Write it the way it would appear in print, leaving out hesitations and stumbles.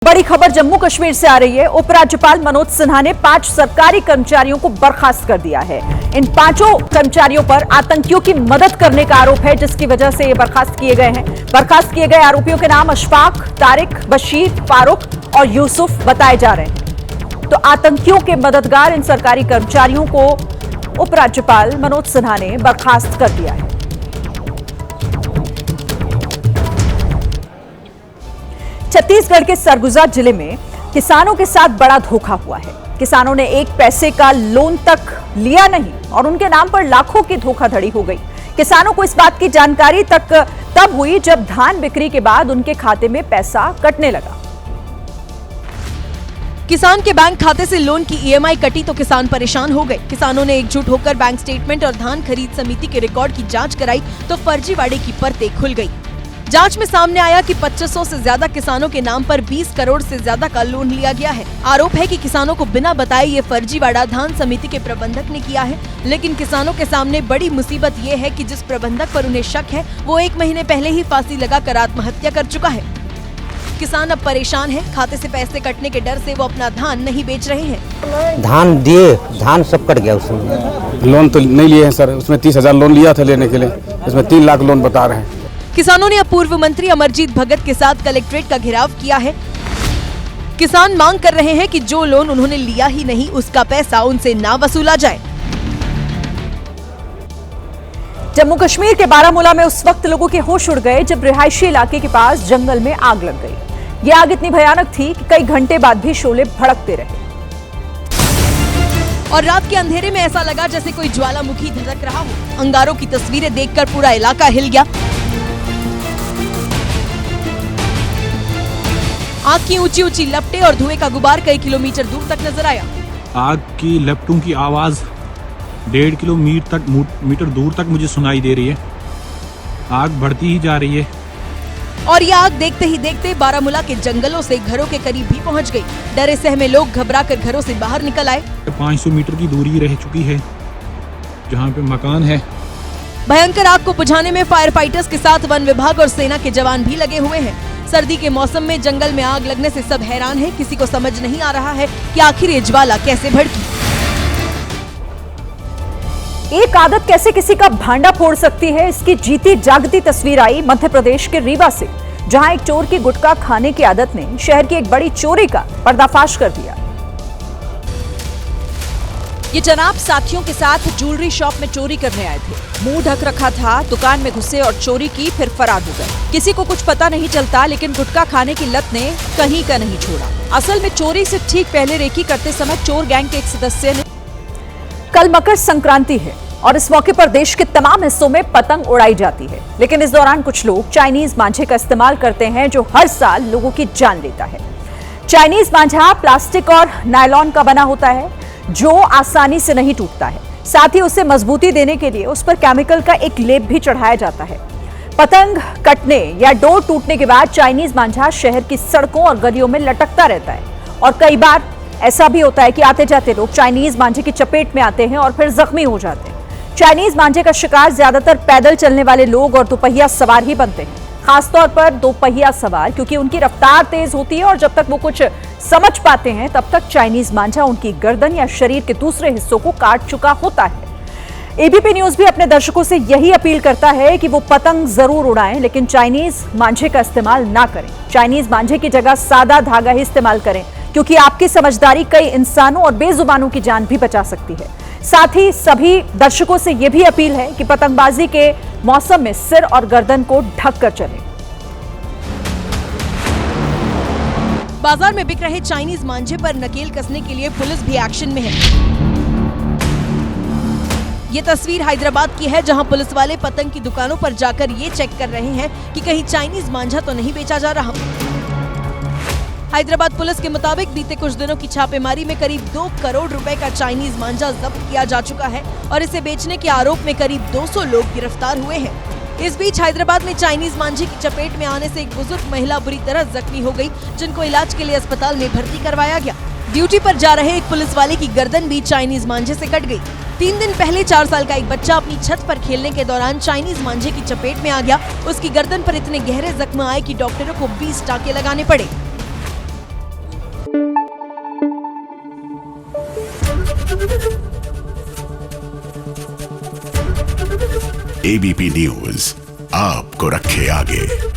बड़ी खबर जम्मू कश्मीर से आ रही है। उपराज्यपाल मनोज सिन्हा ने 5 सरकारी कर्मचारियों को बर्खास्त कर दिया है। इन 5 कर्मचारियों पर आतंकियों की मदद करने का आरोप है, जिसकी वजह से ये बर्खास्त किए गए हैं। बर्खास्त किए गए आरोपियों के नाम अशफाक, तारिक, बशीर, फारूक और यूसुफ बताए जा रहे हैं। तो आतंकियों के मददगार इन सरकारी कर्मचारियों को उपराज्यपाल मनोज सिन्हा ने बर्खास्त कर दिया है। छत्तीसगढ़ के सरगुजा जिले में किसानों के साथ बड़ा धोखा हुआ है। किसानों ने 1 पैसे का लोन तक लिया नहीं और उनके नाम पर लाखों की धोखाधड़ी हो गई। किसानों को इस बात की जानकारी तब हुई जब धान बिक्री के बाद उनके खाते में पैसा कटने लगा। किसान के बैंक खाते से लोन की ईएमआई कटी तो किसान परेशान हो गए। किसानों ने एकजुट होकर बैंक स्टेटमेंट और धान खरीद समिति के रिकॉर्ड की जांच कराई तो फर्जीवाड़े की परतें खुल गई। जांच में सामने आया कि 2500 से ज्यादा किसानों के नाम पर 20 करोड़ से ज्यादा का लोन लिया गया है। आरोप है कि किसानों को बिना बताए ये फर्जीवाड़ा धान समिति के प्रबंधक ने किया है। लेकिन किसानों के सामने बड़ी मुसीबत ये है कि जिस प्रबंधक पर उन्हें शक है वो 1 महीने पहले ही फांसी लगाकर आत्महत्या कर चुका है। किसान अब परेशान है। खाते से पैसे कटने के डर से वो अपना धान नहीं बेच रहे हैं। धान दिए, धान सब कट गया उसमें। लोन तो नहीं लिए हैं सर, उसमें 30,000 लोन लिया था लेने के लिए, इसमें 3 लाख लोन बता रहे हैं। किसानों ने अब पूर्व मंत्री अमरजीत भगत के साथ कलेक्ट्रेट का घेराव किया है। किसान मांग कर रहे हैं कि जो लोन उन्होंने लिया ही नहीं उसका पैसा उनसे ना वसूला जाए। जम्मू कश्मीर के बारामूला में उस वक्त लोगों के होश उड़ गए जब रिहायशी इलाके के पास जंगल में आग लग गई। यह आग इतनी भयानक थी कि कई घंटे बाद भी शोले भड़कते रहे और रात के अंधेरे में ऐसा लगा जैसे कोई ज्वालामुखी धधक रहा हो। अंगारों की तस्वीरें देखकर पूरा इलाका हिल गया। आग की ऊंची ऊंची लपटें और धुएं का गुबार कई किलोमीटर दूर तक नजर आया। आग की लपटों की आवाज 1.5 किलोमीटर दूर तक मुझे सुनाई दे रही है। आग बढ़ती ही जा रही है और यह आग देखते ही देखते बारामूला के जंगलों से घरों के करीब भी पहुंच गई। डरे सहमे लोग घबराकर घरों से बाहर निकल आए। 500 मीटर की दूरी रह चुकी है जहाँ पे मकान है। भयंकर आग को बुझाने में फायर फाइटर्स के साथ वन विभाग और सेना के जवान भी लगे हुए हैं। सर्दी के मौसम में जंगल में आग लगने से सब हैरान हैं। किसी को समझ नहीं आ रहा है कि आखिर ये ज्वाला कैसे भड़की। एक आदत कैसे किसी का भांडा फोड़ सकती है, इसकी जीती जागती तस्वीर आई मध्य प्रदेश के रीवा से, जहां एक चोर की गुटखा खाने की आदत ने शहर की एक बड़ी चोरी का पर्दाफाश कर दिया। ये जनाब साथियों के साथ ज्वेलरी शॉप में चोरी करने आए थे। मुंह ढक रखा था, दुकान में घुसे और चोरी की, फिर फरार हो गए। किसी को कुछ पता नहीं चलता, लेकिन गुटखा खाने की लत ने कहीं का नहीं छोड़ा। असल में चोरी से ठीक पहले रेकी करते समय चोर गैंग के एक सदस्य ने। कल मकर संक्रांति है और इस मौके पर देश के तमाम हिस्सों में पतंग उड़ाई जाती है, लेकिन इस दौरान कुछ लोग चाइनीज मांझे का इस्तेमाल करते हैं जो हर साल लोगों की जान लेता है। चाइनीज मांझा प्लास्टिक और नायलॉन का बना होता है जो आसानी से नहीं टूटता है। साथ ही उसे मजबूती देने के लिए उस पर केमिकल का एक लेप भी चढ़ाया जाता है। पतंग कटने या डोर टूटने के बाद चाइनीज मांझा शहर की सड़कों और गलियों में लटकता रहता है और कई बार ऐसा भी होता है कि आते जाते लोग चाइनीज मांझे की चपेट में आते हैं और फिर जख्मी हो जाते हैं। चाइनीज मांझे का शिकार ज्यादातर पैदल चलने वाले लोग और दोपहिया सवार ही बनते हैं, खासतौर पर दोपहिया सवार, क्योंकि उनकी रफ्तार तेज होती है और जब तक वो कुछ समझ पाते हैं तब तक चाइनीज मांझा उनकी गर्दन या शरीर के दूसरे हिस्सों को काट चुका होता है। एबीपी न्यूज भी अपने दर्शकों से यही अपील करता है कि वो पतंग जरूर उड़ाएं, लेकिन चाइनीज मांझे का इस्तेमाल ना करें। चाइनीज मांझे की जगह सादा धागा ही इस्तेमाल करें, क्योंकि आपकी समझदारी कई इंसानों और बेजुबानों की जान भी बचा सकती है। साथ ही सभी दर्शकों से यह भी अपील है कि पतंगबाजी के मौसम में सिर और गर्दन को ढककर चलें। बाजार में बिक रहे चाइनीज मांझे पर नकेल कसने के लिए पुलिस भी एक्शन में है। ये तस्वीर हैदराबाद की है, जहां पुलिस वाले पतंग की दुकानों पर जाकर ये चेक कर रहे हैं कि कहीं चाइनीज मांझा तो नहीं बेचा जा रहा। हैदराबाद पुलिस के मुताबिक बीते कुछ दिनों की छापेमारी में करीब 2 करोड़ रुपए का चाइनीज मांझा जब्त किया जा चुका है और इसे बेचने के आरोप में करीब 200 लोग गिरफ्तार हुए हैं। इस बीच हैदराबाद में चाइनीज मांझे की चपेट में आने से एक बुजुर्ग महिला बुरी तरह जख्मी हो गई, जिनको इलाज के लिए अस्पताल में भर्ती करवाया गया। ड्यूटी पर जा रहे एक पुलिस वाले की गर्दन भी चाइनीज मांझे से कट गई। 3 दिन पहले 4 साल का एक बच्चा अपनी छत पर खेलने के दौरान चाइनीज मांझे की चपेट में आ गया। उसकी गर्दन पर इतने गहरे जख्म आए कि डॉक्टरों को 20 टाँके लगाने पड़े। एबीपी न्यूज आपको रखे आगे।